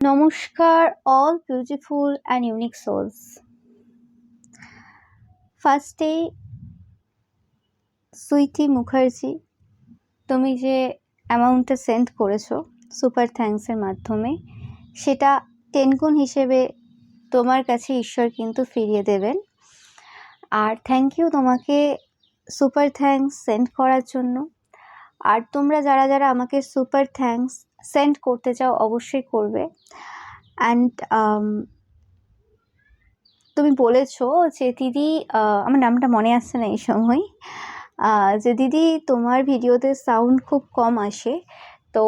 নমস্কার all beautiful and unique souls. ফার্স্টে সুইটি মুখার্জি, তুমি যে অ্যামাউন্টটা সেন্ড করেছো সুপার থ্যাঙ্কসের মাধ্যমে, সেটা 10 গুণ হিসেবে তোমার কাছে ঈশ্বর কিন্তু ফিরিয়ে দেবেন। আর থ্যাংক ইউ তোমাকে সুপার থ্যাঙ্কস সেন্ড করার জন্য। আর তোমরা যারা যারা আমাকে সুপার থ্যাঙ্কস সেন্ড করতে চাও অবশ্যই করবে। অ্যান্ড তুমি বলেছো যে দিদি, আমার নামটা মনে আসছে না এই সময়, যে দিদি তোমার ভিডিওতে সাউন্ড খুব কম আসে, তো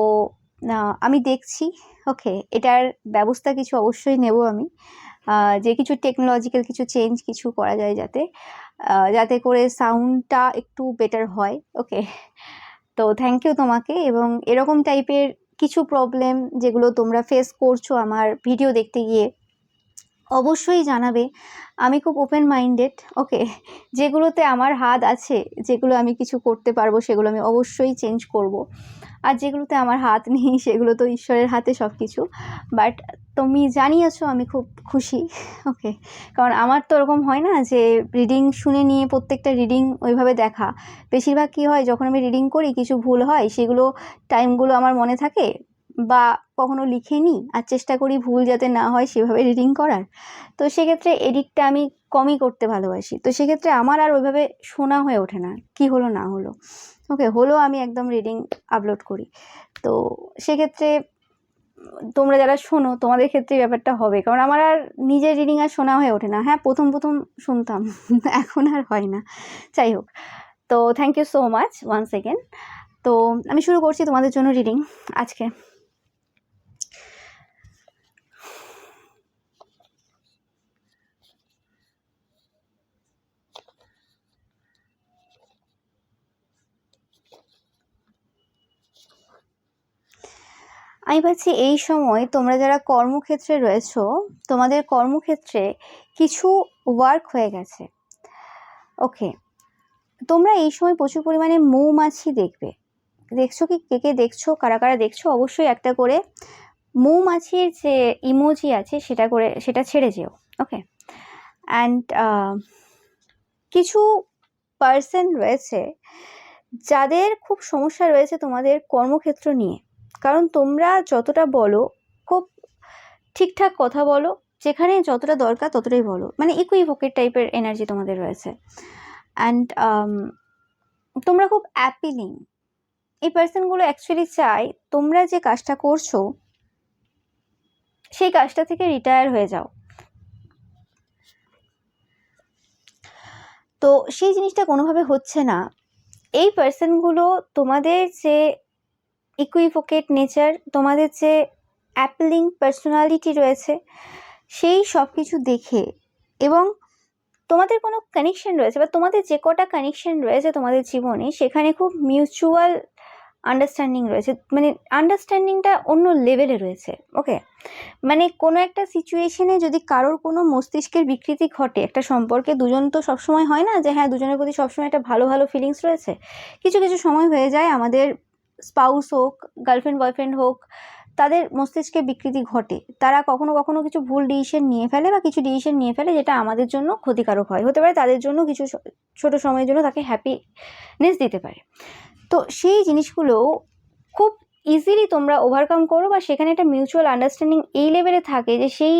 আমি দেখছি। ওকে, এটার ব্যবস্থা কিছু অবশ্যই নেব আমি, যে কিছু টেকনোলজিক্যাল কিছু চেঞ্জ কিছু করা যায় যাতে করে সাউন্ডটা একটু বেটার হয়। ওকে, তো থ্যাংক ইউ তোমাকে। এবং এরকম টাইপের কিছু প্রবলেম যেগুলো তোমরা ফেস করছো আমার ভিডিও দেখতে গিয়ে অবশ্যই জানাবে। আমি খুব ওপেন মাইন্ডেড। ওকে, যেগুলোতে আমার হাত আছে, যেগুলো আমি কিছু করতে পারবো, সেগুলো আমি অবশ্যই চেঞ্জ করব। আর যেগুলোতে আমার হাত নেই সেগুলো তো ঈশ্বরের হাতে সব কিছু। বাট তুমি জানিয়েছো, আমি খুব খুশি। ওকে, কারণ আমার তো ওরকম হয় না যে রিডিং শুনে নিয়ে প্রত্যেকটা রিডিং ওইভাবে দেখা। বেশিরভাগ কী হয়, যখন আমি রিডিং করি কিছু ভুল হয়, সেগুলো টাইমগুলো আমার মনে থাকে বা কখনো লিখে নিই, আর চেষ্টা করি ভুল যাতে না হয় সেভাবে রিডিং করার। তো সেক্ষেত্রে এডিটটা আমি কমই করতে ভালোবাসি। তো সেক্ষেত্রে আমার আর ওইভাবে শোনা হয়ে ওঠে না কি হলো না হলো। ওকে, হলো আমি একদম রিডিং আপলোড করি। তো সেক্ষেত্রে তোমরা যারা শোনো তোমাদের ক্ষেত্রে ব্যাপারটা হবে, কারণ আমার আর নিজের রিডিং আর শোনা হয়ে ওঠে না। হ্যাঁ, প্রথম শুনতাম, এখন আর হয় না। যাই হোক, তো thank you so much once again. তো আমি শুরু করছি তোমাদের জন্য রিডিং আজকে। আমি ভাবছি এই সময় তোমরা যারা কর্মক্ষেত্রে রয়েছো, তোমাদের কর্মক্ষেত্রে কিছু ওয়ার্ক হয়ে গেছে। ওকে, তোমরা এই সময় প্রচুর পরিমাণে মৌমাছি দেখবে। দেখছো কি, কে কে দেখছো, কারা কারা দেখছো, অবশ্যই একটা করে মৌমাছির যে ইমোজি আছে সেটা ছেড়ে যেও। ওকে, অ্যান্ড কিছু পার্সন রয়েছে যাদের খুব সমস্যা রয়েছে তোমাদের কর্মক্ষেত্র নিয়ে। কারণ তোমরা যতটা বলো খুব ঠিকঠাক কথা বলো, যেখানে যতটা দরকার ততটাই বলো, মানে ইকুইভোকেট টাইপের এনার্জি তোমাদের রয়েছে। অ্যান্ড তোমরা খুব অ্যাপিলিং। এই পার্সনগুলো অ্যাকচুয়ালি চায় তোমরা যে কাজটা করছো সেই কাজটা থেকে রিটায়ার হয়ে যাও। তো সেই জিনিসটা কোনোভাবে হচ্ছে না। এই পার্সনগুলো তোমাদের যে ইকুইভোকেট নেচার, তোমাদের যে অ্যাপিলিং পার্সোনালিটি রয়েছে, সেই সব কিছু দেখে, এবং তোমাদের কোনো কানেকশন রয়েছে বা তোমাদের যে কটা কানেকশন রয়েছে তোমাদের জীবনে, সেখানে খুব মিউচুয়াল আন্ডারস্ট্যান্ডিং রয়েছে। মানে আন্ডারস্ট্যান্ডিংটা অন্য লেভেলে রয়েছে। ওকে, মানে কোনো একটা সিচুয়েশনে যদি কারোর কোনো মস্তিষ্কের বিকৃতি ঘটে একটা সম্পর্কে, দুজন তো সবসময় হয় না যে হ্যাঁ দুজনের প্রতি সবসময় একটা ভালো ভালো ফিলিংস রয়েছে। কিছু কিছু সময় হয়ে যায়, আমাদের স্পাউস হোক, গার্লফ্রেন্ড বয়ফ্রেন্ড হোক, তাদের মস্তিষ্কে বিকৃতি ঘটে। তারা কখনো কখনো কিছু ভুল ডিসিশন নিয়ে ফেলে বা কিছু ডিসিশন নিয়ে ফেলে যেটা আমাদের জন্য ক্ষতিকারক হয়। হতে পারে তাদের জন্য কিছু ছোট সময়ের জন্য তাকে হ্যাপিনেস দিতে পারে। তো সেই জিনিসগুলো খুব ইজিলি তোমরা ওভারকাম করো, বা সেখানে একটা মিউচুয়াল আন্ডারস্ট্যান্ডিং এই লেভেলে থাকে যে সেই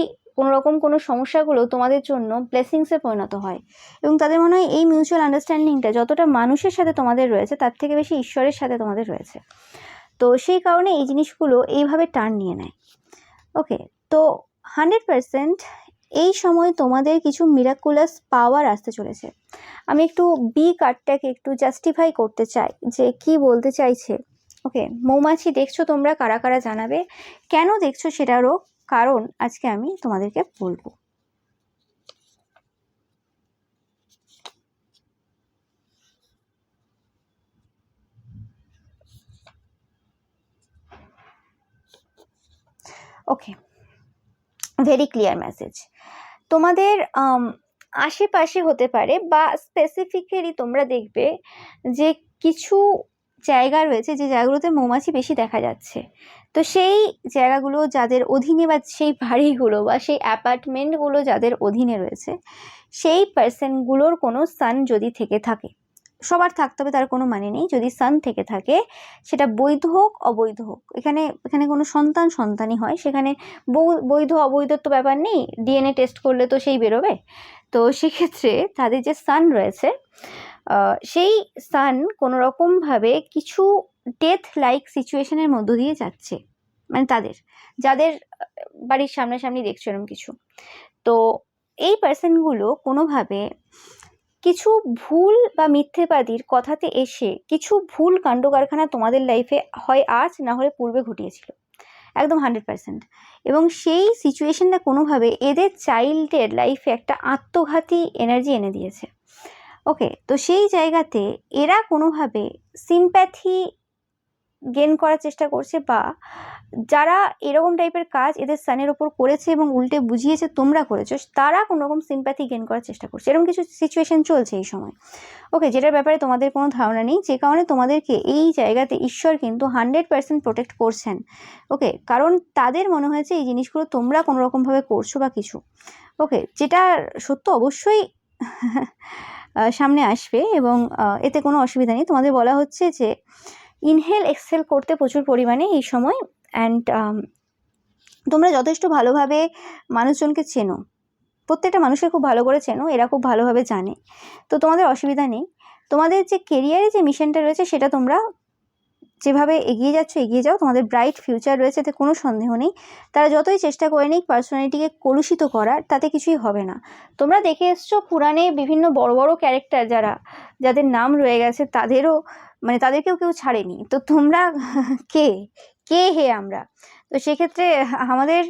কোনো সমস্যাগুলো তোমাদের জন্য ব্লেসিংসে পরিণত হয়। এবং তাদের মনে হয় এই মিউচুয়াল আন্ডারস্ট্যান্ডিংটা যতটা মানুষের সাথে তোমাদের রয়েছে তার থেকে বেশি ঈশ্বরের সাথে তোমাদের রয়েছে। তো সেই কারণে এই জিনিসগুলো এইভাবে টার্ন নিয়ে নেয়। ওকে, তো 100% এই সময় তোমাদের কিছু মিরাকুলাস পাওয়ার আসতে চলেছে। আমি একটু বি কার্ডটাকে একটু জাস্টিফাই করতে চাই যে কি বলতে চাইছে। ওকে, মৌমাছি দেখছো তোমরা, কারা কারা জানাবে। কেন দেখছো সেটারও কারণ আজকে আমি তোমাদেরকে বলবো। ওকে, ভেরি ক্লিয়ার মেসেজ। তোমাদের আশেপাশে হতে পারে বা স্পেসিফিক্যালি তোমরা দেখবে যে কিছু জায়গা রয়েছে যে জায়গাগুলোতে মৌমাছি বেশি দেখা যাচ্ছে, তো সেই জায়গাগুলো যাদের অধীনে বা সেই বাড়িগুলো বা সেই অ্যাপার্টমেন্টগুলো যাদের অধীনে রয়েছে, সেই পার্সনগুলোর কোনো সান যদি থেকে থাকে, সবার থাকতে হবে তার কোনো মানে নেই, যদি সান থেকে থাকে সেটা বৈধ হোক অবৈধ হোক, এখানে কোনো সন্তানই হয়, সেখানে বৈধ অবৈধর তো ব্যাপার নেই, ডিএনএ টেস্ট করলে তো সেই বেরোবে। তো সেক্ষেত্রে তাদের যে সান রয়েছে, সেই সান কোনো রকমভাবে কিছু ডেথ লাইক সিচুয়েশনের মধ্য দিয়ে যাচ্ছে, মানে যাদের বাড়ির সামনাসামনি দেখছো এরকম কিছু। তো এই পার্সনগুলো কোনোভাবে কিছু ভুল বা মিথ্যেবাদীর কথাতে এসে কিছু ভুল কাণ্ড কারখানা তোমাদের লাইফে হয় আজ না হলে পূর্বে ঘটিয়েছিল, একদম 100%। এবং সেই সিচুয়েশনটা কোনোভাবে এদের চাইল্ডের লাইফে একটা আত্মঘাতী এনার্জি এনে দিয়েছে। ওকে, তো সেই জায়গাতে এরা কোনোভাবে সিম্প্যাথি গেন করার চেষ্টা করছে, বা যারা এরকম টাইপের কাজ এদের সানের ওপর করেছে এবং উল্টে বুঝিয়েছে তোমরা করেছো, তারা কোনো রকম সিম্প্যাথি গেন করার চেষ্টা করছে, এরকম কিছু সিচুয়েশন চলছে এই সময়। ওকে, যেটার ব্যাপারে তোমাদের কোনো ধারণা নেই, যে কারণে তোমাদেরকে এই জায়গাতে ঈশ্বর কিন্তু 100% প্রোটেক্ট করছেন। ওকে, কারণ তাদের মনে হয়েছে এই জিনিসগুলো তোমরা কোনো রকমভাবে করছো বা কিছু। ওকে, যেটা সত্য অবশ্যই সামনে আসবে এবং এতে কোনো অসুবিধা নেই। তোমাদের বলা হচ্ছে যে ইনহেল এক্সহেল করতে প্রচুর পরিমাণে এই সময়, অ্যান্ড তোমরা যথেষ্ট ভালোভাবে মানুষজনকে চেনো, প্রত্যেকটা মানুষকে খুব ভালো করে চেনো, এরা খুব ভালোভাবে জানে, তো তোমাদের অসুবিধা নেই। তোমাদের যে কেরিয়ারে যে মিশনটা রয়েছে সেটা তোমরা যেভাবে এগিয়ে যাচ্ছ এগিয়ে যাও, তোমাদের ব্রাইট ফিউচার রয়েছে, এতে কোনো সন্দেহ নেই। তারা যতই চেষ্টা করে নিক পার্সোনালিটিকে কলুষিত করার, তাতে কিছুই হবে না। তোমরা দেখে এসছো পুরাণে বিভিন্ন বড় বড় ক্যারেক্টার যাদের নাম রয়ে গেছে, তাদেরকেও কেউ ছাড়েনি, তো তোমরা কে হে আমরা? তো সেক্ষেত্রে আমাদের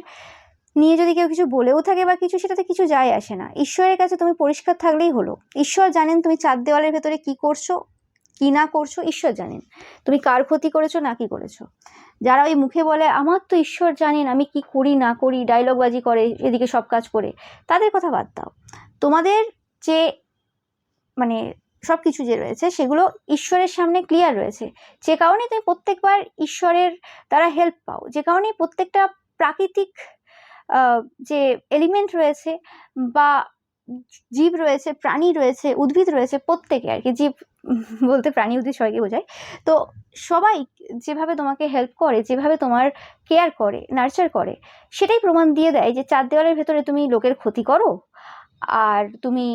নিয়ে যদি কেউ কিছু বলেও থাকে বা কিছু, সেটাতে কিছু যায় আসে না। ঈশ্বরের কাছে তুমি পরিষ্কার থাকলেই হলো। ঈশ্বর জানেন তুমি 4 দেওয়ালের ভেতরে কি করছো কি না করছো, ঈশ্বর জানেন তুমি কার ক্ষতি করেছো না কি করেছো। যারা ওই মুখে বলে আমার তো ঈশ্বর জানেন আমি কি করি না করি, ডায়লগবাজি করে এদিকে সব কাজ করে, তাদের কথা বাদ দাও। তোমাদের যে মানে সব কিছু যে রয়েছে সেগুলো ঈশ্বরের সামনে ক্লিয়ার রয়েছে, যে কারণে তুমি প্রত্যেকবার ঈশ্বরের দ্বারা হেল্প পাও, যে কারণে প্রত্যেকটা প্রাকৃতিক যে এলিমেন্ট রয়েছে বা জীব রয়েছে, প্রাণী রয়েছে, উদ্ভিদ রয়েছে, প্রত্যেকে আর কি, জীব বলতে প্রাণী উদ্ভিদ সবাইকে বোঝায়, তো সবাই যেভাবে তোমাকে হেল্প করে, যেভাবে তোমার কেয়ার করে, নার্চার করে, সেটাই প্রমাণ দিয়ে দেয় যে 4 দেওয়ালের ভেতরে তুমি লোকের ক্ষতি করো আর তুমি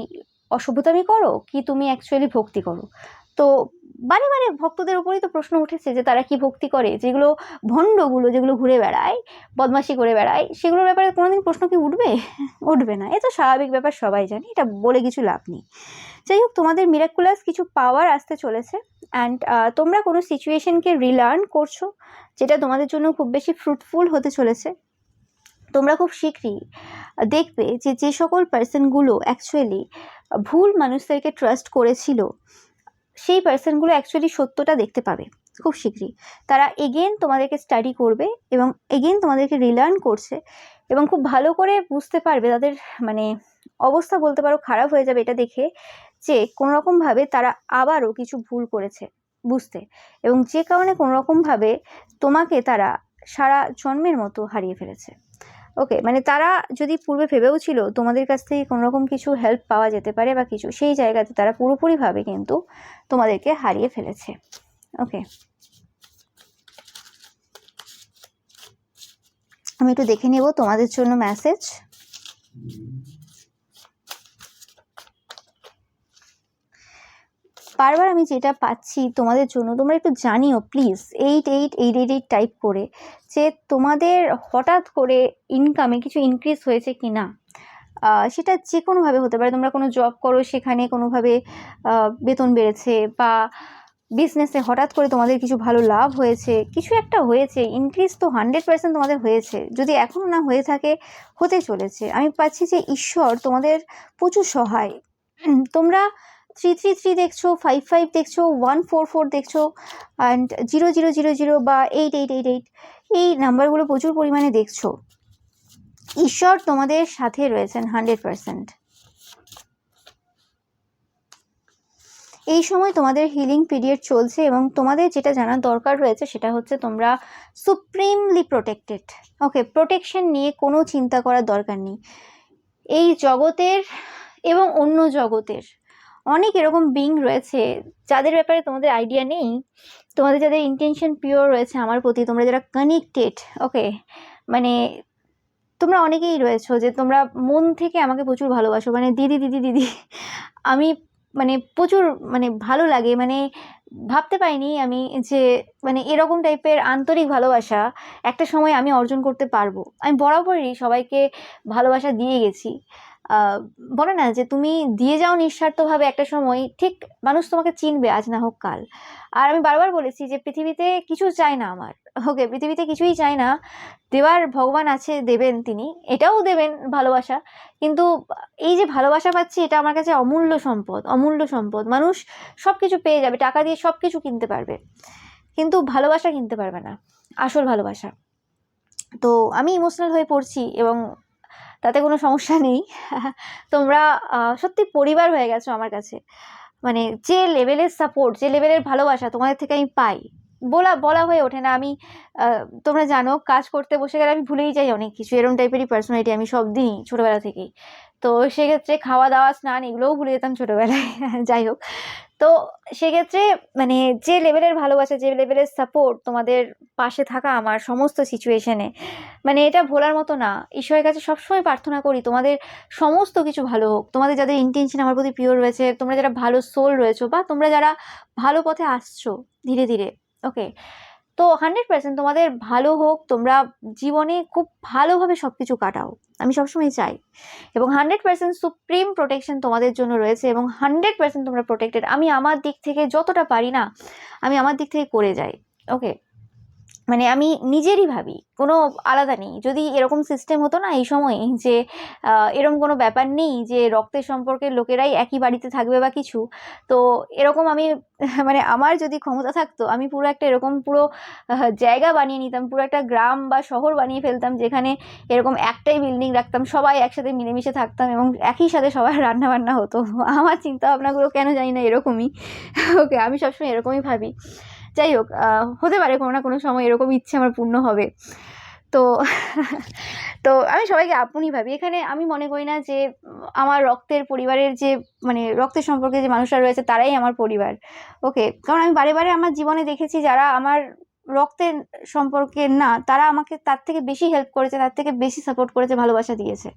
অসভ্যতামি করো কি তুমি অ্যাকচুয়ালি ভক্তি করো। তো বারে বারে ভক্তদের উপরেই তো প্রশ্ন উঠেছে যে তারা কি ভক্তি করে, যেগুলো ভণ্ডগুলো যেগুলো ঘুরে বেড়ায় বদমাশি করে বেড়ায়, সেগুলোর ব্যাপারে কোনোদিন প্রশ্ন কি উঠবে? উঠবে না, এ তো স্বাভাবিক ব্যাপার, সবাই জানে, এটা বলে কিছু লাভ নেই। যাই হোক, তোমাদের মিরাকুলাস কিছু পাওয়ার আসতে চলেছে, অ্যান্ড তোমরা কোনো সিচুয়েশনকে রিলার্ন করছো, যেটা তোমাদের জন্য খুব বেশি ফ্রুটফুল হতে চলেছে। তোমরা খুব শীঘ্রই দেখবে যে সকল পার্সনগুলো অ্যাকচুয়ালি ভুল মানুষদেরকে ট্রাস্ট করেছিল, সেই পার্সনগুলো অ্যাকচুয়ালি সত্যটা দেখতে পাবে খুব শীঘ্রই। তারা এগেন তোমাদেরকে স্টাডি করবে এবং এগেন তোমাদেরকে রিলার্ন করছে, এবং খুব ভালো করে বুঝতে পারবে, তাদের অবস্থা বলতে পারো খারাপ হয়ে যাবে এটা দেখে, যে কোনোরকমভাবে তারা আবারও কিছু ভুল করেছে বুঝতে, এবং যে কারণে কোনোরকমভাবে তোমাকে তারা সারা জন্মের মতো হারিয়ে ফেলেছে। ওকে, তারা যদি পূর্বে ভেবেও ছিল তোমাদের কাছ থেকে কোনোরকম কিছু হেল্প পাওয়া যেতে পারে বা কিছু, সেই জায়গাতে তারা পুরোপুরিভাবে কিন্তু তোমাদেরকে হারিয়ে ফেলেছে। ওকে, আমি একটু দেখে নেব তোমাদের জন্য মেসেজ। বারবার আমি যেটা পাচ্ছি তোমাদের জন্য, তোমরা একটু জানিও প্লিজ 888888 টাইপ করে, যে তোমাদের হঠাৎ করে ইনকামে কিছু ইনক্রিজ হয়েছে কি না। সেটা যে কোনোভাবে হতে পারে, তোমরা কোনো জব করো সেখানে কোনোভাবে বেতন বেড়েছে, বা বিজনেসে হঠাৎ করে তোমাদের কিছু ভালো লাভ হয়েছে, কিছু একটা হয়েছে, ইনক্রিজ তো 100% তোমাদের হয়েছে, যদি এখনও না হয়ে থাকে হতে চলেছে। আমি পাচ্ছি যে ঈশ্বর তোমাদের প্রচুর সহায়। তোমরা 333 দেখছো, 55 দেখছো, 144 দেখছো, অ্যান্ড 0000 বা 8888 এই নাম্বারগুলো প্রচুর পরিমাণে দেখছো। ঈশ্বর তোমাদের সাথে রয়েছেন 100%। এই সময় তোমাদের হিলিং পিরিয়ড চলছে এবং তোমাদের যেটা জানার দরকার রয়েছে সেটা হচ্ছে তোমরা সুপ্রিমলি প্রোটেক্টেড। ওকে, প্রোটেকশন নিয়ে কোনো চিন্তা করার দরকার নেই। এই জগতের এবং অন্য জগতের অনেক এরকম বিং রয়েছে যাদের ব্যাপারে তোমাদের আইডিয়া নেই, তোমাদের যাদের ইন্টেনশন পিওর রয়েছে আমার প্রতি, তোমরা যারা কানেক্টেড। ওকে, মানে তোমরা অনেকেই রয়েছো যে তোমরা মন থেকে আমাকে প্রচুর ভালোবাসো, মানে দিদি দিদি দিদি। আমি মানে প্রচুর মানে ভালো লাগে, মানে ভাবতে পারিনি আমি যে মানে এরকম টাইপের আন্তরিক ভালোবাসা একটা সময় আমি অর্জন করতে পারবো। আমি বরাবরই সবাইকে ভালোবাসা দিয়ে গেছি। বলে না যে তুমি দিয়ে যাও নিঃস্বার্থভাবে, একটা সময় ঠিক মানুষ তোমাকে চিনবে, আজ না হোক কাল। আর আমি বারবার বলেছি যে পৃথিবীতে কিছু চাই না আমার। ওকে, পৃথিবীতে কিছুই চাই না, দেওয়ার ভগবান আছে, দেবেন তিনি, এটাও দেবেন ভালোবাসা। কিন্তু এই যে ভালোবাসা পাচ্ছি এটা আমার কাছে অমূল্য সম্পদ, অমূল্য সম্পদ। মানুষ সব কিছু পেয়ে যাবে, টাকা দিয়ে সব কিছু কিনতে পারবে, কিন্তু ভালোবাসা কিনতে পারবে না, আসল ভালোবাসা। তো আমি ইমোশনাল হয়ে পড়ছি এবং তাতে কোনো সমস্যা নেই। তোমরা সত্যি পরিবার হয়ে গেছো আমার কাছে। মানে যে লেভেলের সাপোর্ট, যে লেভেলের ভালোবাসা তোমাদের থেকে আমি পাই, বলা হয়ে ওঠে না। আমি তোমরা জানো কাজ করতে বসে গেলে আমি ভুলেই যাই অনেক কিছু, এরকম টাইপেরই পার্সোনালিটি আমি সব দিনই ছোটোবেলা থেকেই। তো সেক্ষেত্রে খাওয়া দাওয়া স্নান এগুলোও ভুলে যেতাম ছোটোবেলায়। যাই হোক, তো সেক্ষেত্রে মানে যে লেভেলের ভালোবাসা, যে লেভেলের সাপোর্ট, তোমাদের পাশে থাকা আমার সমস্ত সিচুয়েশনে, মানে এটা ভোলার মতো না। ঈশ্বরের কাছে সবসময় প্রার্থনা করি তোমাদের সমস্ত কিছু ভালো হোক, তোমাদের যাদের ইন্টেনশন আমার প্রতি পিওর রয়েছে, তোমরা যারা ভালো সোল রয়েছো, বা তোমরা যারা ভালো পথে আসছো ধীরে ধীরে। ওকে, তো 100% তোমাদের ভালো হোক, তোমরা জীবনে খুব ভালোভাবে সব কিছু কাটাও, আমি সবসময় চাই। এবং 100% সুপ্রিম প্রোটেকশন তোমাদের জন্য রয়েছে এবং 100% তোমরা প্রোটেক্টেড। আমি আমার দিক থেকে যতটা পারি না, আমি আমার দিক থেকে করে যাই। ওকে, মানে আমি নিজেরই ভাবি, কোনো আলাদা নেই। যদি এরকম সিস্টেম হতো না এই সময়ে যে এরকম কোনো ব্যাপার নেই যে রক্তের সম্পর্কের লোকেরাই একই বাড়িতে থাকবে বা কিছু, তো এরকম আমি মানে আমার যদি ক্ষমতা থাকতো আমি পুরো একটা এরকম পুরো জায়গা বানিয়ে নিতাম, পুরো একটা গ্রাম বা শহর বানিয়ে ফেলতাম যেখানে এরকম একটাই বিল্ডিং রাখতাম, সবাই একসাথে মিলেমিশে থাকতাম এবং একই সাথে সবার রান্না বান্না হতো। আমার চিন্তা ভাবনাগুলো কেন জানি না এরকমই। ওকে, আমি সবসময় এরকমই ভাবি। যাই হোক, হতে পারে কোনো না কোনো সময় এরকম ইচ্ছে আমার পূর্ণ হবে। তো তো আমি সবাইকে আপনই ভাবি। এখানে আমি মনে করি না যে আমার রক্তের পরিবারের যে মানে রক্তের সম্পর্কে যে মানুষরা রয়েছে তারাই আমার পরিবার। ওকে, কারণ আমি বারে বারে আমার জীবনে দেখেছি যারা আমার রক্তের সম্পর্কে না, তারা আমাকে তার থেকে বেশি হেল্প করেছে, তার থেকে বেশি সাপোর্ট করেছে, ভালোবাসা দিয়েছে।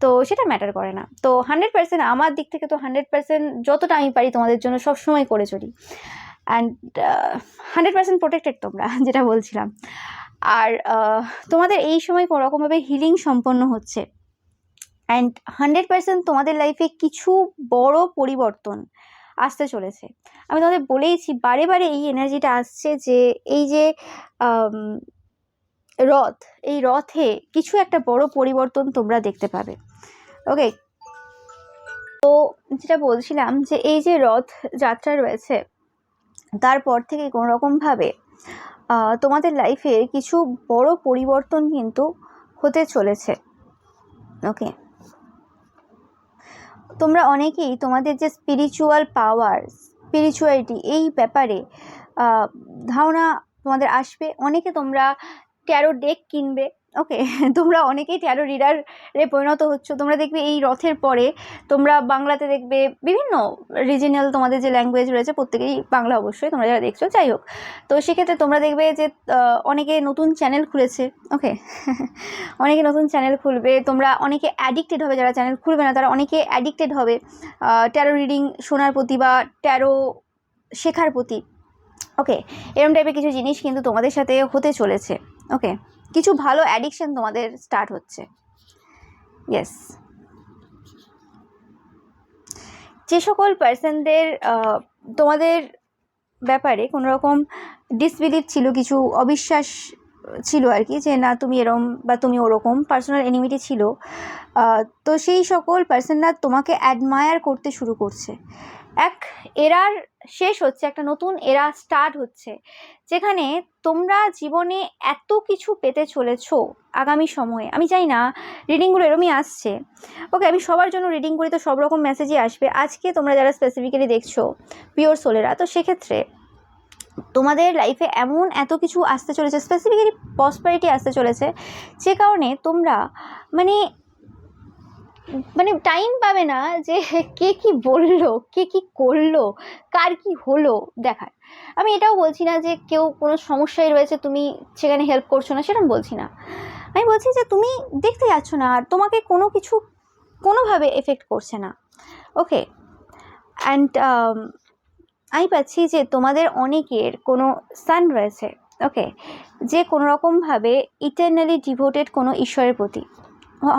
তো সেটা ম্যাটার করে না। তো 100% আমার দিক থেকে তো 100% যতটা আমি পারি তোমাদের জন্য সবসময় করে চলি। অ্যান্ড 100% প্রোটেক্টেড তোমরা, যেটা বলছিলাম। আর তোমাদের এই সময় কোনো রকমভাবে হিলিং সম্পন্ন হচ্ছে অ্যান্ড 100% তোমাদের লাইফে কিছু বড় পরিবর্তন আসতে চলেছে। আমি তোমাদের বলেইছি বারে বারে, এই এনার্জিটা আসছে যে এই যে রথ, এই রথে কিছু একটা বড় পরিবর্তন তোমরা দেখতে পাবে। ওকে, তো যেটা বলছিলাম যে এই যে রথ যাত্রা রয়েছে, তারপর থেকে কোনো রকমভাবে তোমাদের লাইফে কিছু বড় পরিবর্তন কিন্তু হতে চলেছে। ওকে, তোমরা অনেকেই তোমাদের যে স্পিরিচুয়াল পাওয়ার, স্পিরিচুয়ালিটি, এই ব্যাপারে ধারণা তোমাদের আসবে। অনেকে তোমরা ট্যারো ডেক কিনবে। ওকে, তোমরা অনেকেই ট্যারো রিডারে পরিণত হচ্ছ। তোমরা দেখবে এই রথের পরে তোমরা বাংলাতে দেখবে, বিভিন্ন রিজিনাল তোমাদের যে ল্যাঙ্গুয়েজ রয়েছে প্রত্যেকেই বাংলা অবশ্যই, তোমরা যারা দেখছো। যাই হোক, তো সেক্ষেত্রে তোমরা দেখবে যে অনেকে নতুন চ্যানেল খুলেছে। ওকে, অনেকে নতুন চ্যানেল খুলবে, তোমরা অনেকে অ্যাডিক্টেড হবে, যারা চ্যানেল খুলবে না তারা অনেকে অ্যাডিক্টেড হবে ট্যারো রিডিং শোনার প্রতি বা ট্যারো শেখার প্রতি। ওকে, এরকম টাইপের কিছু জিনিস কিন্তু তোমাদের সাথে হতে চলেছে। ওকে, কিছু ভালো অ্যাডিকশন তোমাদের স্টার্ট হচ্ছে। ইয়েস, যে সকল পার্সনদের তোমাদের ব্যাপারে কোনো রকম ডিসবিলিভ ছিল, কিছু অবিশ্বাস ছিল আর কি, যে না তুমি এরকম বা তুমি ওরকম, পার্সোনাল এনিমিটি ছিল, তো সেই সকল পার্সনরা তোমাকে অ্যাডমায়ার করতে শুরু করছে। এক এরার শেষ হচ্ছে, একটা নতুন এরা স্টার্ট হচ্ছে, যেখানে তোমরা জীবনে এত কিছু পেতে চলেছো আগামী সময়ে। আমি চাই না, রিডিংগুলো এরমই আসছে। ওকে, আমি সবার জন্য রিডিং করি, তো সব রকম মেসেজই আসবে। আজকে তোমরা যারা স্পেসিফিক্যালি দেখছো পিওর সোলেরা, তো সেক্ষেত্রে তোমাদের লাইফে এমন এত কিছু আসতে চলেছে, স্পেসিফিক্যালি প্রসপারিটি আসতে চলেছে, যে কারণে তোমরা মানে মানে টাইম পাবে না যে কে কি বললো, কে কি করলো, কার কি হলো দেখার। আমি এটাও বলছি না যে কেউ কোনো সমস্যায় রয়েছে তুমি সেখানে হেল্প করছো না, সেরকম বলছি না। আমি বলছি যে তুমি দেখতে যাচ্ছ না আর তোমাকে কোনো কিছু কোনোভাবে এফেক্ট করছে না। ওকে, অ্যান্ড আমি পাচ্ছি যে তোমাদের অনেকের কোনো সান রয়েছে, ওকে, যে কোনো রকমভাবে ইটারনালি ডিভোটেড কোনো ঈশ্বরের প্রতি।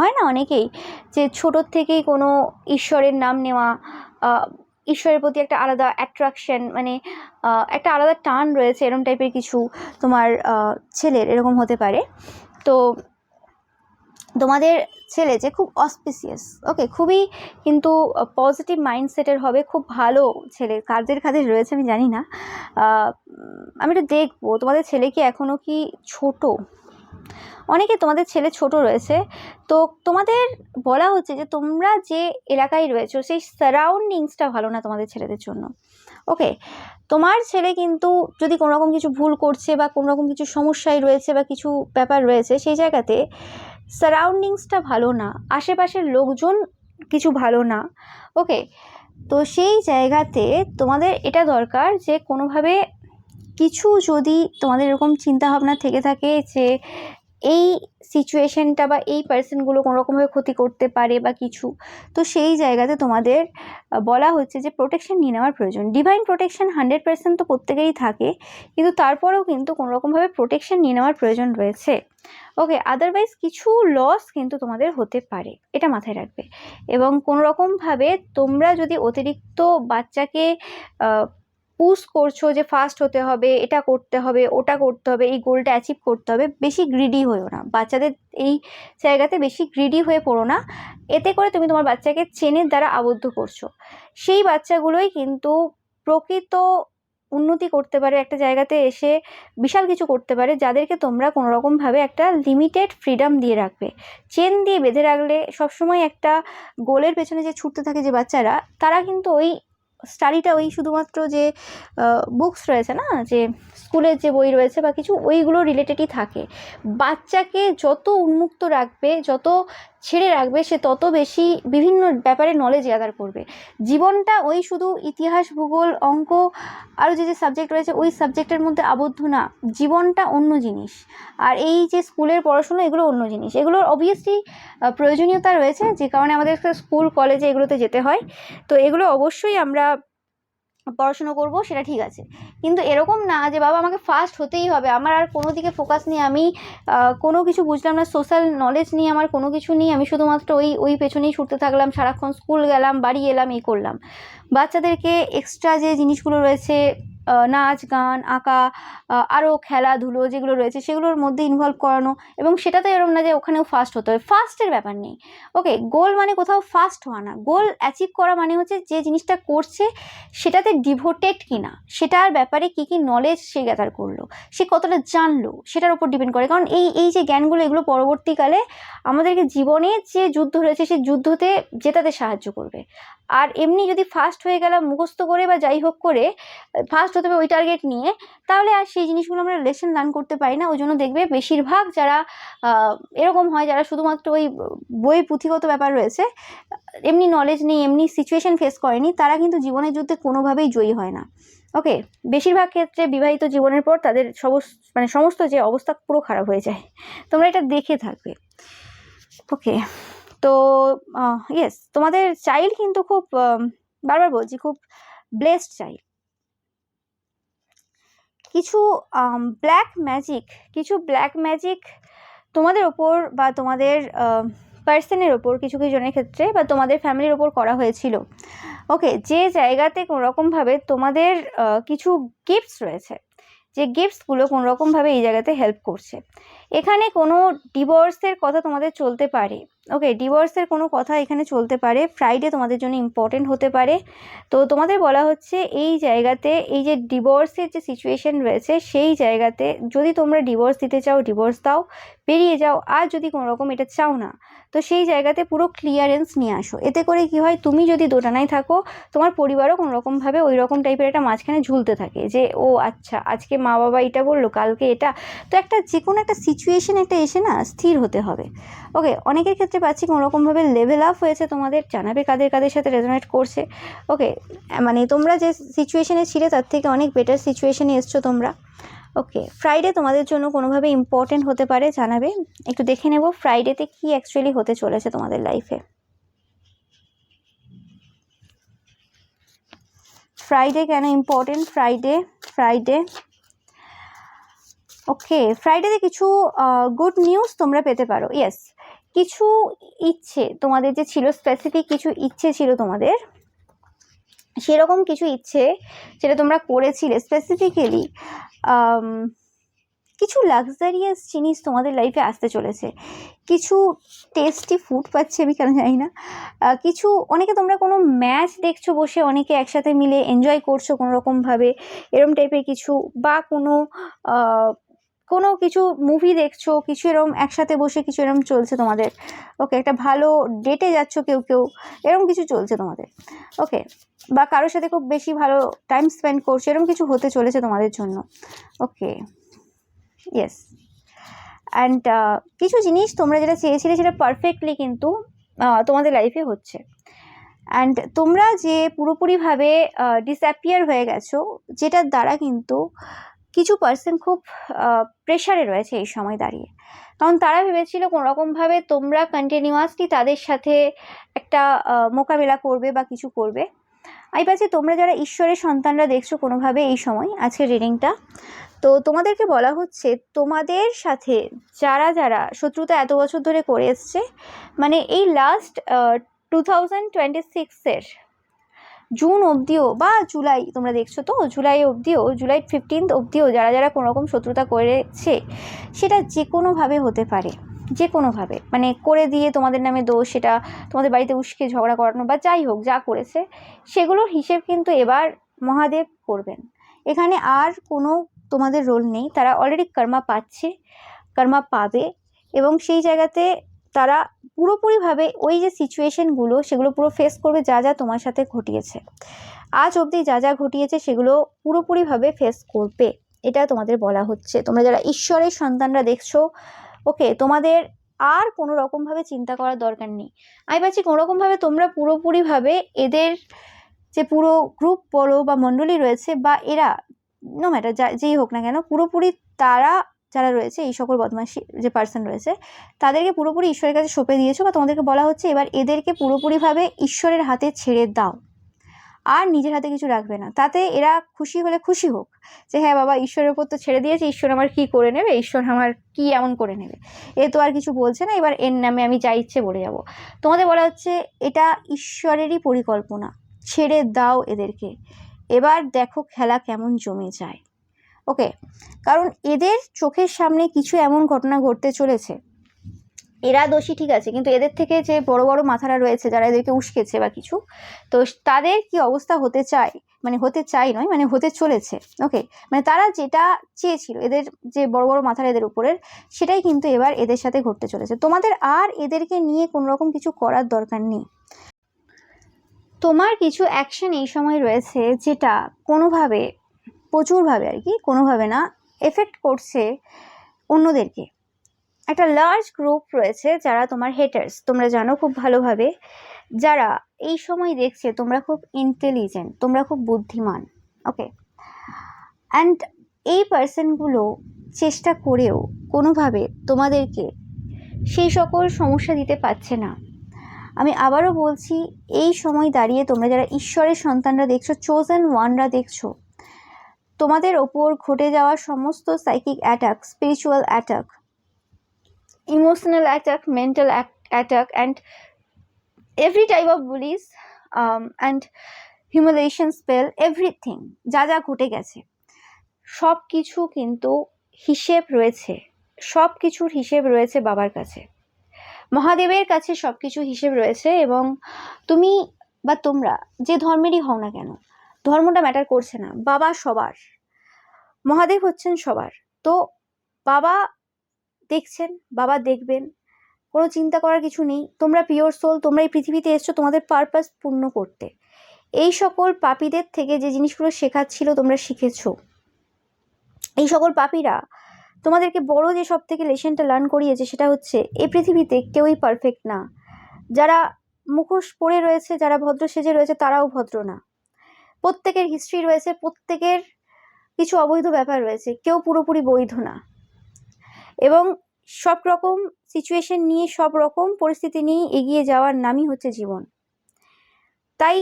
হয় না অনেকেই যে ছোটোর থেকেই কোনো ঈশ্বরের নাম নেওয়া, ঈশ্বরের প্রতি একটা আলাদা অ্যাট্রাকশন, মানে একটা আলাদা টান রয়েছে, এরকম টাইপের কিছু তোমার ছেলের এরকম হতে পারে। তো তোমাদের ছেলে যে খুব অসপিসিয়াস, ওকে, খুবই কিন্তু পজিটিভ মাইন্ডসেটের হবে, খুব ভালো ছেলে। কাদের কাদের রয়েছে আমি জানি না, আমি একটু দেখবো তোমাদের ছেলে কি এখনও কি ছোট। অনেকে তোমাদের ছেলে ছোট রয়েছে, তো তোমাদের বলা হচ্ছে যে তোমরা যে এলাকায় রয়েছো সেই সারাউন্ডিংসটা ভালো না তোমাদের ছেলেদের জন্য। ওকে, তোমার ছেলে কিন্তু যদি কোনো রকম কিছু ভুল করছে বা কোনো রকম কিছু সমস্যায় রয়েছে বা কিছু ব্যাপার রয়েছে, সেই জায়গাতে সারাউন্ডিংসটা ভালো না, আশেপাশের লোকজন কিছু ভালো না। ওকে, তো সেই জায়গাতে তোমাদের এটা দরকার যে কোনোভাবে কিছু যদি তোমাদের এরকম চিন্তাভাবনা থেকে থাকে যে এই সিচুয়েশনটা বা এই পার্সনগুলো কোনোরকমভাবে ক্ষতি করতে পারে বা কিছু, তো সেই জায়গাতে তোমাদের বলা হচ্ছে যে প্রোটেকশন নিয়ে নেওয়ার প্রয়োজন। ডিভাইন প্রোটেকশন 100% তো প্রত্যেকেরই থাকে, কিন্তু তারপরেও কিন্তু কোনোরকমভাবে প্রোটেকশন নিয়ে নেওয়ার প্রয়োজন রয়েছে। ওকে, আদারওয়াইজ কিছু লস কিন্তু তোমাদের হতে পারে, এটা মাথায় রাখবে। এবং কোনোরকমভাবে তোমরা যদি অতিরিক্ত বাচ্চাকে পুশ করছো যে ফাস্ট হতে হবে, এটা করতে হবে, ওটা করতে হবে, এই গোলটা অ্যাচিভ করতে হবে, বেশি গ্রিডি হয়েও না, বাচ্চাদের এই জায়গাতে বেশি গ্রিডি হয়ে পড়ো না। এতে করে তুমি তোমার বাচ্চাকে চেনের দ্বারা আবদ্ধ করছো। সেই বাচ্চাগুলোই কিন্তু প্রকৃত উন্নতি করতে পারে, একটা জায়গাতে এসে বিশাল কিছু করতে পারে, যাদেরকে তোমরা কোনোরকমভাবে একটা লিমিটেড ফ্রিডম দিয়ে রাখবে। চেন দিয়ে বেঁধে রাখলে সবসময় একটা গোলের পেছনে যে ছুটতে থাকে যে বাচ্চারা, তারা কিন্তু ওই স্টাডিটা, ওই শুধুমাত্র যে বুকস রয়েছে না, যে স্কুলের যে বই রয়েছে বা কিছু, ওইগুলো রিলেটেডই থাকে। বাচ্চাকে যত উন্মুক্ত রাখবে, যত ছেড়ে রাখবে, সে তত বেশি বিভিন্ন ব্যাপারে নলেজ গ্যাদার করবে। জীবনটা ওই শুধু ইতিহাস, ভূগোল, অঙ্ক, আরও যে যে সাবজেক্ট রয়েছে ওই সাবজেক্টের মধ্যে আবদ্ধ না, জীবনটা অন্য জিনিস। আর এই যে স্কুলের পড়াশোনা, এগুলো অন্য জিনিস। এগুলোর অবভিয়াসলি প্রয়োজনীয়তা রয়েছে, যে কারণে আমাদের স্কুল কলেজে এগুলোতে যেতে হয়। তো এগুলো অবশ্যই আমরা পড়াশুনো করব, সেটা ঠিক আছে, কিন্তু এরকম না যে বাবা আমাকে ফার্স্ট হতেই হবে, আমার আর কোনো দিকে ফোকাস নেই, আমি কোনো কিছু বুঝলাম না, সোশ্যাল নলেজ নিয়ে আমার কোনো কিছু নেই, আমি শুধুমাত্র ওই পেছনেই ছুটতে থাকলাম, সারাক্ষণ স্কুল গেলাম, বাড়ি এলাম, এই করলাম। বাচ্চাদেরকে এক্সট্রা যে জিনিসগুলো রয়েছে, নাচ, গান, আঁকা, আরও খেলাধুলো যেগুলো রয়েছে, সেগুলোর মধ্যে ইনভলভ করানো। এবং সেটা তো এরকম না যে ওখানেও ফার্স্ট হতে হবে, ফার্স্টের ব্যাপার নেই। ওকে, গোল মানে কোথাও ফার্স্ট হওয়া না, গোল অ্যাচিভ করা মানে হচ্ছে যে জিনিসটা করছে সেটাতে ডিভোটেড কিনা, সেটার ব্যাপারে কি কি নলেজ সে গ্যাদার করলো, সে কতটা জানলো, সেটার উপর ডিপেন্ড করে। কারণ এই যে জ্ঞানগুলো, এগুলো পরবর্তীকালে আমাদেরকে জীবনে যে যুদ্ধ রয়েছে সেই যুদ্ধতে জেতাতে সাহায্য করবে। আর এমনি যদি ফার্স্ট হয়ে গেলাম মুখস্থ করে বা যাই হোক করে, ফার্স্ট হতে হবে ওই টার্গেট নিয়ে, তাহলে আর সেই জিনিসগুলো আমরা লেসন লার্ন করতে পারি না। ওই জন্য দেখবে বেশিরভাগ যারা এরকম হয়, যারা শুধুমাত্র ওই বই পুঁথিগত ব্যাপার রয়েছে, এমনি নলেজ নেই, এমনি সিচুয়েশন ফেস করেনি, তারা কিন্তু জীবনের যুদ্ধে কোনোভাবেই জয়ী হয় না। ওকে, বেশিরভাগ ক্ষেত্রে বিবাহিত জীবনের পর তাদের সমস্ত যে অবস্থা পুরো খারাপ হয়ে যায়, তোমরা এটা দেখে থাকবে। ওকে, তো ইয়েস, তোমাদের চাইল্ড কিন্তু খুব, বারবার বলছি, খুব ব্লেসড চাইল্ড। কিছু ব্ল্যাক ম্যাজিক তোমাদের ওপর বা তোমাদের পার্সনের ওপর, কিছু কিছু জনের ক্ষেত্রে, বা তোমাদের ফ্যামিলির ওপর করা হয়েছিল। ওকে, যে জায়গাতে কোনোরকমভাবে তোমাদের কিছু গিফটস রয়েছে, যে গিফটসগুলো কোনোরকমভাবে এই জায়গাতে হেল্প করছে। এখানে কোনো ডিভোর্সের কথা তোমাদের চলতে পারে, ওকে, ডিভোর্সের কোনো কথা এখানে চলতে পারে। ফ্রাইডে তোমাদের জন্য ইম্পর্টেন্ট হতে পারে। তো তোমাদের বলা হচ্ছে এই জায়গাতে এই যে ডিভোর্সের যে সিচুয়েশন রয়েছে সেই জায়গাতে যদি তোমরা ডিভোর্স দিতে চাও ডিভোর্স দাও, বেরিয়ে যাও। আর যদি কোনো রকম এটা চাও না, তো সেই জায়গাতে পুরো ক্লিয়ারেন্স নিয়ে আসো। এতে করে কি হয়, তুমি যদি দোটানায় থাকো, তোমার পরিবারও কোনো রকমভাবে ওই রকম টাইপের একটা মাঝখানে ঝুলতে থাকে যে ও আচ্ছা আজকে মা বাবা এটা বললো, কালকে এটা। তো একটা যে কোনো একটা সিচুয়েশন একটা এসে না স্থির হতে হবে। ওকে, অনেকের ক্ষেত্রে পাচ্ছি কোনোরকমভাবে লেভেল আপ হয়েছে তোমাদের, জানাবে কাদের কাদের সাথে রেজোনেট করছে। ওকে, মানে তোমরা যে সিচুয়েশনে ছিলে তার থেকে অনেক বেটার সিচুয়েশনে এসছো তোমরা। ওকে, ফ্রাইডে তোমাদের জন্য কোনোভাবে ইম্পর্টেন্ট হতে পারে, জানাবে। একটু দেখে নেব ফ্রাইডেতে কি অ্যাকচুয়ালি হতে চলেছে তোমাদের লাইফে। ফ্রাইডে কেন ইম্পর্টেন্ট? ফ্রাইডে ওকে, ফ্রাইডেতে কিছু গুড নিউজ তোমরা পেতে পারো। ইয়েস, কিছু ইচ্ছে তোমাদের যে ছিল, স্পেসিফিক কিছু ইচ্ছে ছিল তোমাদের, সেরকম কিছু ইচ্ছে যেটা তোমরা করেছিলে স্পেসিফিক্যালি, কিছু লাক্সারিয়াস জিনিস তোমাদের লাইফে আসতে চলেছে। কিছু টেস্টি ফুড পাচ্ছে, আমি কেন জানি না। কিছু, অনেকে তোমরা কোনো ম্যাচ দেখছো বসে, অনেকে একসাথে মিলে এনজয় করছো কোনো রকমভাবে, এরম টাইপের কিছু, বা কোনো কিছু মুভি দেখছো, কিছু এরম একসাথে বসে কিছু এরম চলছে তোমাদের। ওকে, একটা ভালো ডেটে যাচ্ছ কেউ কেউ, এরম কিছু চলছে তোমাদের। ওকে, বা কারোর সাথে খুব বেশি ভালো টাইম স্পেন্ড করছো, এরম কিছু হতে চলেছে তোমাদের জন্য। ওকে, ইয়েস। অ্যান্ড কিছু জিনিস তোমরা যেটা চেয়েছিলে সেটা পারফেক্টলি কিন্তু তোমাদের লাইফে হচ্ছে। অ্যান্ড তোমরা যে পুরোপুরিভাবে ডিসঅ্যাপিয়ার হয়ে গেছো, যেটার দ্বারা কিন্তু কিছু পার্সন খুব প্রেশারে রয়েছে এই সময় দাঁড়িয়ে। কারণ তারা ভেবেছিল কোনোরকমভাবে তোমরা কন্টিনিউয়াসলি তাদের সাথে একটা মোকাবেলা করবে বা কিছু করবে। আমি পাচ্ছি তোমরা যারা ঈশ্বরের সন্তানরা দেখছো কোনোভাবে এই সময়, আজকের রিডিংটা, তো তোমাদেরকে বলা হচ্ছে তোমাদের সাথে যারা যারা শত্রুতা এত বছর ধরে করে এসছে, মানে এই লাস্ট 2026-এর জুন অবধিও বা জুলাই, তোমরা দেখছো তো জুলাই অবধিও, জুলাই 15 অবধিও যারা যারা কোনোরকম শত্রুতা করেছে, সেটা যে কোনোভাবে হতে পারে, যে কোনোভাবে মানে করে দিয়ে তোমাদের নামে দোষ, সেটা তোমাদের বাড়িতে উস্কে ঝগড়া করানো বা যাই হোক যা করেছে, সেগুলোর হিসেব কিন্তু এবার মহাদেব করবেন। এখানে আর কোনো তোমাদের রোল নেই। তারা অলরেডি কর্মা পাচ্ছে, কর্মা পাবে, এবং সেই জায়গাতে তারা পুরোপুরিভাবে ওই যে সিচুয়েশনগুলো সেগুলো পুরো ফেস করবে। যা যা তোমার সাথে ঘটিয়েছে আজ অবধি, যা যা ঘটিয়েছে সেগুলো পুরোপুরিভাবে ফেস করবে, এটা তোমাদের বলা হচ্ছে। তোমরা যারা ঈশ্বরের সন্তানরা দেখছো, ওকে, তোমাদের আর কোনো রকমভাবে চিন্তা করার দরকার নেই। আমি পাচ্ছি কোনোরকমভাবে তোমরা পুরোপুরিভাবে এদের যে পুরো গ্রুপ বলো বা মণ্ডলী রয়েছে, বা এরা নো ম্যাটার যেই হোক না কেন, পুরোপুরি তারা যারা রয়েছে, এই সকল বদমাশি যে পার্সন রয়েছে, তাদেরকে পুরোপুরি ঈশ্বরের কাছে সঁপে দিয়েছো, বা তোমাদেরকে বলা হচ্ছে এবার এদেরকে পুরোপুরিভাবে ঈশ্বরের হাতে ছেড়ে দাও, আর নিজের হাতে কিছু রাখবে না। তাতে এরা খুশি হলে খুশি হোক, যে হ্যাঁ বাবা ঈশ্বরের উপর তো ছেড়ে দিয়েছে, ঈশ্বর আমার কি করে নেবে, ঈশ্বর আমার কি এমন করে নেবে, এ তো আর কিছু বলছে না, এবার এর নামে আমি যা ইচ্ছে বলে যাব। তোমাদের বলা হচ্ছে এটা ঈশ্বরেরই পরিকল্পনা, ছেড়ে দাও এদেরকে, এবার দেখো খেলা কেমন জমে যায়। ওকে, কারণ এদের চোখের সামনে কিছু এমন ঘটনা ঘটতে চলেছে, এরা দোষী ঠিক আছে, কিন্তু এদের থেকে যে বড় বড় মাথারা রয়েছে যারা এদেরকে উস্কেছে বা কিছু, তো তাদের কি অবস্থা হতে চায়, মানে হতে চাই নয়, মানে হতে চলেছে। ওকে, মানে তারা যেটা চেয়েছিল, এদের যে বড় বড় মাথারা এদের উপরের, সেটাই কিন্তু এবার এদের সাথে ঘটতে চলেছে। তোমাদের আর এদেরকে নিয়ে কোনো রকম কিছু করার দরকার নেই। তোমার কিছু অ্যাকশন এই সময় রয়েছে যেটা কোনোভাবে, প্রচুরভাবে আর কি, কোনোভাবে না, এফেক্ট করছে অন্যদেরকে। একটা লার্জ গ্রুপ রয়েছে যারা তোমার হেটার্স, তোমরা জানো খুব ভালোভাবে, যারা এই সময় দেখছে তোমরা খুব ইন্টেলিজেন্ট, তোমরা খুব বুদ্ধিমান। ওকে, অ্যান্ড এই পার্সনগুলো চেষ্টা করেও কোনোভাবে তোমাদেরকে সেই সকল সমস্যা দিতে পারছে না। আমি আবারও বলছি, এই সময় দাঁড়িয়ে তোমরা যারা ঈশ্বরের সন্তানরা দেখছো, চোজেন ওয়ানরা দেখছো, তোমাদের ওপর ঘটে যাওয়া সমস্ত psychic attack, spiritual attack, emotional attack, mental attack, and every type of bullies, and humiliation spell, everything যা যা ঘটে গেছে, সব কিছু কিন্তু হিসেব রয়েছে, সব কিছুর হিসেব রয়েছে বাবার কাছে। মহাদেবের কাছে সব কিছু হিসেব রয়েছে, এবং তুমি বা তোমরা যে ধর্মেরই হও না কেন, ধর্মটা ম্যাটার করছে না। বাবা সবার, মহাদেব হচ্ছেন সবার। তো বাবা দেখছেন, বাবা দেখবেন, কোনো চিন্তা করার কিছু নেই। তোমরা পিওর সোল, তোমরা এই পৃথিবীতে এসছো তোমাদের পারপাস পূর্ণ করতে। এই সকল পাপীদের থেকে যে জিনিসগুলো শেখাচ্ছিল তোমরা শিখেছো। এই সকল পাপীরা তোমাদেরকে বড় যে সব থেকে লেসনটা লার্ন করিয়েছে সেটা হচ্ছে এই পৃথিবীতে কেউই পারফেক্ট না। যারা মুখোশ পরে রয়েছে, যারা ভদ্র সেজে রয়েছে, তারাও ভদ্র না। প্রত্যেকের হিস্ট্রি রয়েছে, প্রত্যেকের কিছু অবৈধ ব্যাপার রয়েছে, কেউ পুরোপুরি বৈধ না। এবং সব রকম সিচুয়েশন নিয়ে, সব রকম পরিস্থিতি নিয়ে এগিয়ে যাওয়ার নামই হচ্ছে জীবন। তাই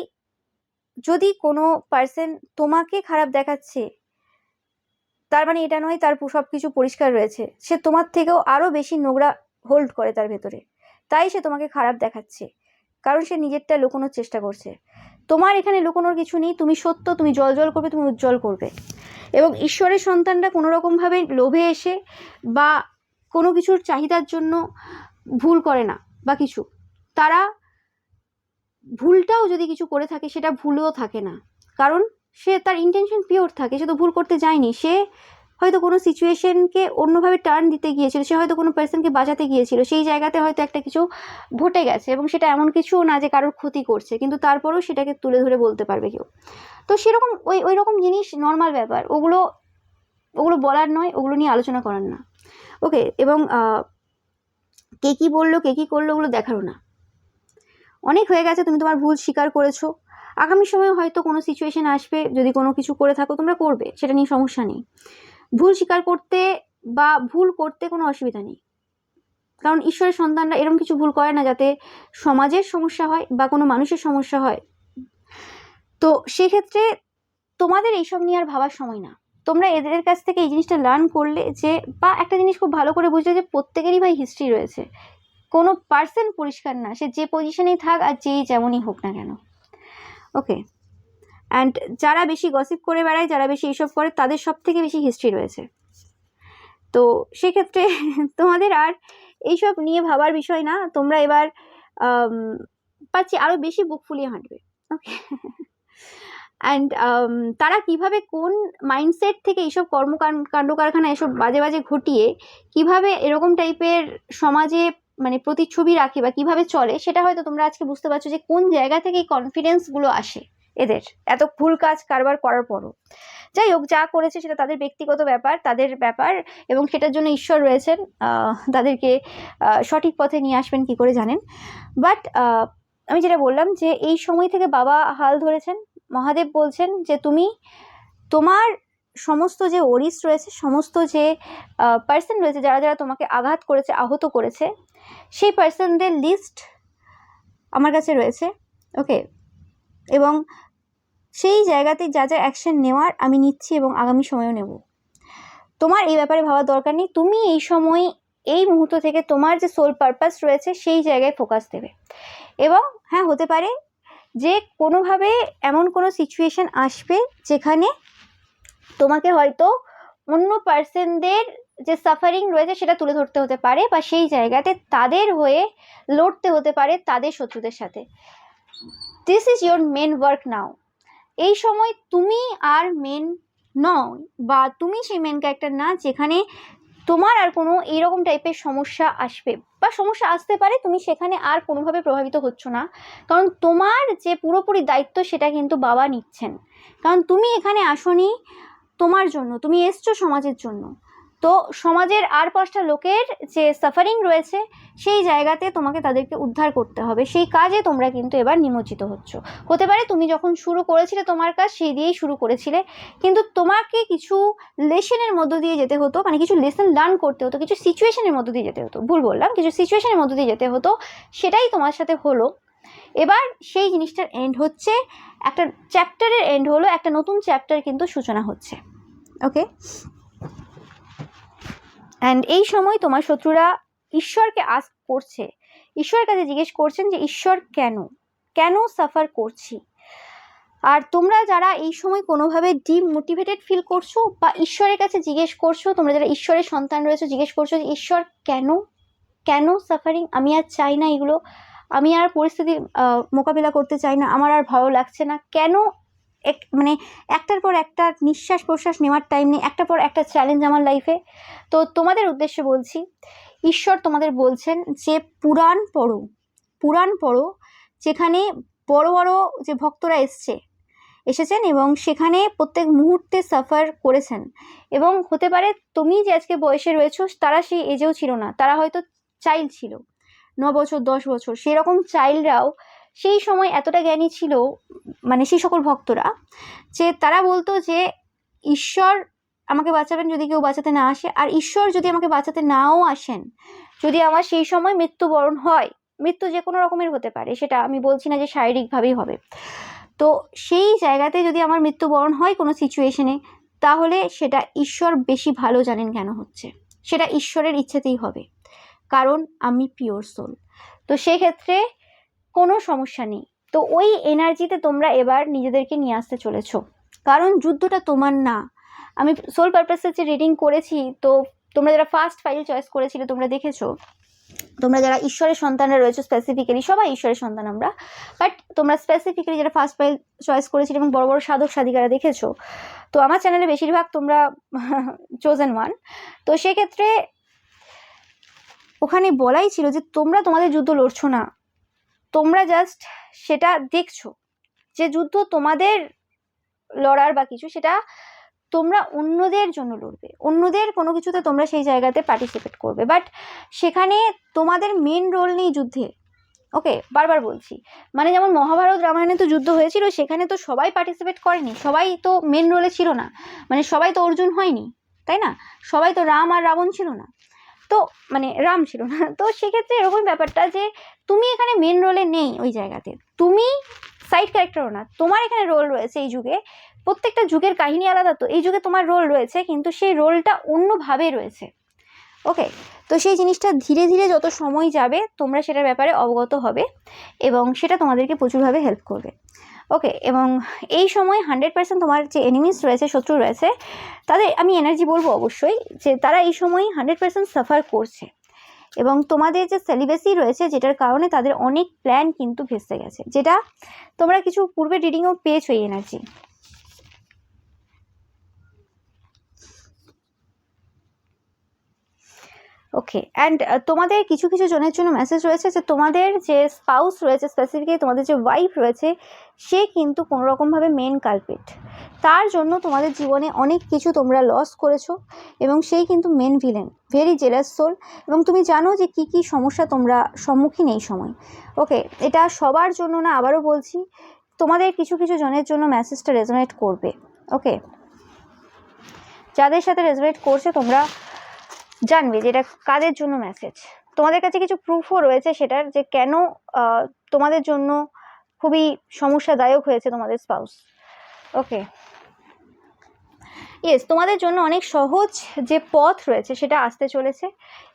যদি কোনো পার্সন তোমাকে খারাপ দেখাচ্ছে, তার মানে এটা নয় তার সব কিছু পরিষ্কার রয়েছে। সে তোমার থেকেও আরও বেশি নোংরা হোল্ড করে তার ভেতরে, তাই সে তোমাকে খারাপ দেখাচ্ছে, কারণ সে নিজেরটা লুকোনোর চেষ্টা করছে। তোমার এখানে লুকোনোর কিছু নেই, তুমি সত্য, তুমি জল করবে, তুমি উজ্জ্বল করবে। এবং ঈশ্বরের সন্তানরা কোনো রকমভাবে লোভে এসে বা কোনো কিছুর চাহিদার জন্য ভুল করে না বা কিছু। তারা ভুলটাও যদি কিছু করে থাকে সেটা ভুলেও থাকে না, কারণ সে তার ইন্টেনশন পিওর থাকে। সে তো ভুল করতে যায়নি, সে হয়তো কোনো সিচুয়েশনকে অন্যভাবে টার্ন দিতে গিয়েছিল, সে হয়তো কোনো পার্সনকে বাঁচাতে গিয়েছিল, সেই জায়গাতে হয়তো একটা কিছু ঘটে গেছে, এবং সেটা এমন কিছুও না যে কারোর ক্ষতি করছে, কিন্তু তারপরেও সেটাকে তুলে ধরে বলতে পারবে কেউ। তো সেরকম ওই রকম জিনিস নর্মাল ব্যাপার, ওগুলো বলার নয়, ওগুলো নিয়ে আলোচনা করার না। ওকে, এবং কে কী বললো, কে কী করলো, ওগুলো দেখারও না। অনেক হয়ে গেছে, তুমি তোমার ভুল স্বীকার করেছো। আগামী সময়ে হয়তো কোনো সিচুয়েশন আসবে, যদি কোনো কিছু করে থাকো তোমরা করবে, সেটা নিয়ে সমস্যা নেই। ভুল স্বীকার করতে বা ভুল করতে কোনো অসুবিধা নেই, কারণ ঈশ্বরের সন্তানরা এরকম কিছু ভুল করে না যাতে সমাজের সমস্যা হয় বা কোনো মানুষের সমস্যা হয়। তো সেক্ষেত্রে তোমাদের এইসব নিয়ে আর ভাবার সময় না। তোমরা এদের কাছ থেকে এই জিনিসটা লার্ন করলে যে, বা একটা জিনিস খুব ভালো করে বুঝলে যে প্রত্যেকেরই ভাই হিস্ট্রি রয়েছে। কোনো পার্সন পরিষ্কার না, সে যে পজিশনেই থাক আর যেই যেমনই হোক না কেন। ওকে, অ্যান্ড যারা বেশি গসিপ করে বেড়ায়, যারা বেশি এইসব করে, তাদের সব থেকে বেশি হিস্ট্রি রয়েছে। তো সেক্ষেত্রে তোমাদের আর এইসব নিয়ে ভাবার বিষয় না। তোমরা এবার পাচ্ছি আরও বেশি বুক ফুলিয়ে হাঁটবে। ওকে, অ্যান্ড তারা কিভাবে কোন মাইন্ডসেট থেকে এইসব কাণ্ড কারখানা এসব বাজে বাজে ঘটিয়ে কিভাবে এরকম টাইপের সমাজে মানে প্রতিচ্ছবি রাখে বা কিভাবে চলে, সেটা হয়তো তোমরা আজকে বুঝতে পারছো যে কোন জায়গা থেকে এই কনফিডেন্সগুলো আসে এদের এত ভুল কাজ কারবার করার পরও। যাই হোক, যা করেছে সেটা তাদের ব্যক্তিগত ব্যাপার, তাদের ব্যাপার, এবং সেটার জন্য ঈশ্বর রয়েছেন, তাদেরকে সঠিক পথে নিয়ে আসবেন কি করে জানেন। বাট আমি যেটা বললাম যে এই সময় থেকে বাবা হাল ধরেছেন, মহাদেব বলছেন যে তুমি তোমার সমস্ত যে ওরিস রয়েছে, সমস্ত যে পার্সন রয়েছে যারা যারা তোমাকে আঘাত করেছে, আহত করেছে, সেই পার্সনদের লিস্ট আমার কাছে রয়েছে। ওকে, এবং সেই জায়গাতে যা যা অ্যাকশন নেওয়ার আমি নিচ্ছি এবং আগামী সময়েও নেব। তোমার এই ব্যাপারে ভাবার দরকার নেই। তুমি এই সময়, এই মুহূর্ত থেকে তোমার যে সোল পারপাস রয়েছে সেই জায়গায় ফোকাস দেবে। এবং হ্যাঁ, হতে পারে যে কোনোভাবে এমন কোনো সিচুয়েশন আসবে যেখানে তোমাকে হয়তো অন্য পার্সনদের যে সাফারিং রয়েছে সেটা তুলে ধরতে হতে পারে, বা সেই জায়গাতে তাদের হয়ে লড়তে হতে পারে তাদের শত্রুদের সাথে। This is your main work now. এই সময় তুমি আর মেন নও, বা তুমি সেই মেন ক্যারেক্টার না যেখানে তোমার আর কোনো এইরকম টাইপের সমস্যা আসবে বা সমস্যা আসতে পারে। তুমি সেখানে আর কোনোভাবে প্রভাবিত হচ্ছ না, কারণ তোমার যে পুরোপুরি দায়িত্ব সেটা কিন্তু বাবা নিচ্ছেন। কারণ তুমি এখানে আসোনি তোমার জন্য, তুমি এসছো সমাজের জন্য। তো সমাজের আর 5টা লোকের যে সাফারিং রয়েছে সেই জায়গাতে তোমাকে তাদেরকে উদ্ধার করতে হবে, সেই কাজে তোমরা কিন্তু এবার নিমজ্জিত হচ্ছ। হতে পারে তুমি যখন শুরু করেছিলে তোমার কাজ সেই দিয়েই শুরু করেছিলে, কিন্তু তোমাকে কিছু লেসনের মধ্য দিয়ে যেতে হতো, মানে কিছু লেসন লার্ন করতে হতো, কিছু সিচুয়েশনের মধ্য দিয়ে যেতে হতো, ভুল বললাম, কিছু সিচুয়েশনের মধ্য দিয়ে যেতে হতো, সেটাই তোমার সাথে হলো। এবার সেই জিনিসটার এন্ড হচ্ছে, একটা চ্যাপ্টারের এন্ড হলো, একটা নতুন চ্যাপ্টার কিন্তু সূচনা হচ্ছে। ওকে, অ্যান্ড এই সময় তোমার শত্রুরা ঈশ্বরকে আস্ক করছে, ঈশ্বরের কাছে জিজ্ঞেস করছেন যে ঈশ্বর কেন সাফার করছি। আর তোমরা যারা এই সময় কোনোভাবে ডিমোটিভেটেড ফিল করছো বা ঈশ্বরের কাছে জিজ্ঞেস করছো, তোমরা যারা ঈশ্বরের সন্তান রয়েছে জিজ্ঞেস করছো যে ঈশ্বর কেন, কেন সাফারিং, আমি আর চাই না এগুলো, আমি আর পরিস্থিতি মোকাবিলা করতে চাই না, আমার আর ভালো লাগছে না, কেন মানে একটার পর একটা নিঃশ্বাস প্রশ্বাস নেওয়ার টাইম নেই, একটা পর একটা চ্যালেঞ্জ আমার লাইফে। তো তোমাদের উদ্দেশ্যে বলছি, ঈশ্বর তোমাদের বলছেন যে পুরাণ পড়ো, যেখানে বড় বড় যে ভক্তরা এসেছেন এবং সেখানে প্রত্যেক মুহূর্তে সাফার করেছেন। এবং হতে পারে তুমি যে আজকে বয়সে রয়েছো তারা সেই এজেও ছিল না, তারা হয়তো চাইল্ড ছিল, 9 বছর 10 বছর, সেরকম চাইল্ডরাও সেই সময় এতটা জ্ঞানী ছিল, মানে সেই সকল ভক্তরা, যে তারা বলতো যে ঈশ্বর আমাকে বাঁচাবেন যদি কেউ বাঁচাতে না আসে, আর ঈশ্বর যদি আমাকে বাঁচাতে নাও আসেন, যদি আমার সেই সময় মৃত্যুবরণ হয়, মৃত্যু যে কোনো রকমের হতে পারে, সেটা আমি বলছি না যে শারীরিকভাবেই হবে, তো সেই জায়গাতে যদি আমার মৃত্যুবরণ হয় কোনো সিচুয়েশনে, তাহলে সেটা ঈশ্বর বেশি ভালো জানেন কেন হচ্ছে, সেটা ঈশ্বরের ইচ্ছেতেই হবে, কারণ আমি পিওর সোল। তো সেক্ষেত্রে কোনো সমস্যা নেই। তো ওই এনার্জিতে তোমরা এবার নিজেদেরকে নিয়ে আসতে চলেছো, কারণ যুদ্ধটা তোমার না। আমি সোল পারপাসের যে রিডিং করেছি, তো তোমরা যারা ফার্স্ট ফাইল চয়েস করেছিলে তোমরা দেখেছো, তোমরা যারা ঈশ্বরের সন্তানরা রয়েছে, স্পেসিফিক্যালি সবাই ঈশ্বরের সন্তান আমরা, বাট তোমরা স্পেসিফিক্যালি যারা ফার্স্ট ফাইল চয়েস করেছিলে এবং বড় বড় সাধক সাধিকারা দেখেছো, তো আমার চ্যানেলে বেশিরভাগ তোমরা চোজেন ওয়ান। তো সেক্ষেত্রে ওখানে বলাই ছিল যে তোমরা তোমাদের যুদ্ধ লড়ছো না, তোমরা জাস্ট সেটা দেখছো যে যুদ্ধ তোমাদের লড়ার বা কিছু, সেটা তোমরা অন্যদের জন্য লড়বে, অন্যদের কোনো কিছুতে তোমরা সেই জায়গাতে পার্টিসিপেট করবে, বাট সেখানে তোমাদের মেন রোল নেই যুদ্ধে। ওকে, বারবার বলছি, মানে যেমন মহাভারত রামায়ণে তো যুদ্ধ হয়েছিল, সেখানে তো সবাই পার্টিসিপেট করেনি, সবাই তো মেন রোলে ছিল না, মানে সবাই তো অর্জুন হয়নি, তাই না? সবাই তো রাম আর রাবণ ছিল না, তো মানে রাম ছিল না। তো সেক্ষেত্রে এরকম ব্যাপারটা যে তুমি এখানে মেন রোলে নেই, ওই জায়গাতে তুমি সাইড ক্যারেক্টারও না, তোমার এখানে রোল রয়েছে এই যুগে, প্রত্যেকটা যুগের কাহিনী আলাদা, তো এই যুগে তোমার রোল রয়েছে, কিন্তু সেই রোলটা অন্যভাবে রয়েছে। ওকে, তো সেই জিনিসটা ধীরে ধীরে যত সময় যাবে তোমরা সেটার ব্যাপারে অবগত হবে এবং সেটা তোমাদেরকে প্রচুরভাবে হেল্প করবে। ওকে, এবং এই সময় 100% তোমার যে এনিমিস রয়েছে, শত্রু রয়েছে, তাদের আমি এনার্জি বলবো অবশ্যই যে তারা এই সময় 100% সাফার করছে, এবং তোমাদের যে সেলিবেসি রয়েছে যেটার কারণে তাদের অনেক প্ল্যান কিন্তু ভেস্তে গেছে, যেটা তোমরা কিছু পূর্বে রিডিংও পেয়েছো এই এনার্জি। ওকে, অ্যান্ড তোমাদের কিছু কিছু জনের জন্য মেসেজ রয়েছে যে তোমাদের যে স্পাউস রয়েছে, স্পেসিফিক্যালি তোমাদের যে ওয়াইফ রয়েছে, সে কিন্তু কোনোরকমভাবে মেন কালপিট, তার জন্য তোমাদের জীবনে অনেক কিছু তোমরা লস করেছো, এবং সেই কিন্তু main villain, very jealous soul, এবং তুমি জানো যে কি কি সমস্যা তোমরা সম্মুখীন এই সময়। ওকে, এটা সবার জন্য না, আবারও বলছি, তোমাদের কিছু কিছু জনের জন্য মেসেজটা রেজোনেট করবে। ওকে, যাদের সাথে রেজোনেট করছে তোমরা জানবে যে এটা কাদের জন্য মেসেজ। তোমাদের কাছে কিছু প্রুফও রয়েছে সেটার, যে কেন তোমাদের জন্য খুবই সমস্যাদায়ক হয়েছে তোমাদের স্পাউস। ওকে, ইয়েস, তোমাদের জন্য অনেক সহজ যে পথ রয়েছে সেটা আসতে চলেছে,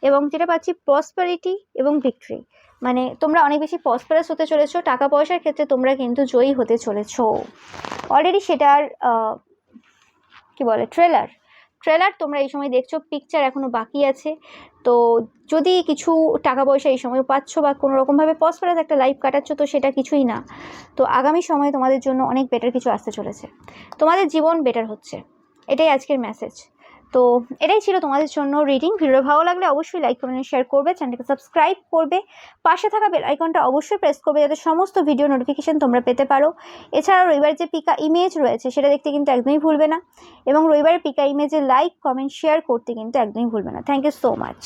এবং যেটা পাচ্ছি প্রসপারিটি এবং ভিক্টরি, মানে তোমরা অনেক বেশি প্রসপারাস হতে চলেছো, টাকা পয়সার ক্ষেত্রে তোমরা কিন্তু জয়ী হতে চলেছো। অলরেডি সেটার কি বলে ট্রেলার তোমরা এই সময় দেখছো, পিকচার এখনো বাকি আছে। তো যদি কিছু টাকা পয়সা এই সময় পাচ্ছ বা কোনো রকমভাবে প্রসপারাস একটা লাইফ কাটাচ্ছ, তো সেটা কিছুই না, তো আগামী সময়ে তোমাদের জন্য অনেক বেটার কিছু আসতে চলেছে, তোমাদের জীবন বেটার হচ্ছে, এটাই আজকের মেসেজ। তো এটাই ছিল তোমাদের জন্য রিডিং। ভিডিও ভালো লাগলে অবশ্যই লাইক কমেন্ট শেয়ার করবে, চ্যানেলকে সাবস্ক্রাইব করবে, পাশে থাকা বেল আইকনটা অবশ্যই প্রেস করবে যাতে সমস্ত ভিডিও নোটিফিকেশন তোমরা পেতে পারো। এছাড়াও রবিবার যে পিকা ইমেজ রয়েছে সেটা দেখতে কিন্তু একদমই ভুলবে না, এবং রবিবারের পিকা ইমেজে লাইক কমেন্ট শেয়ার করতে কিন্তু একদমই ভুলবে না। Thank you so much.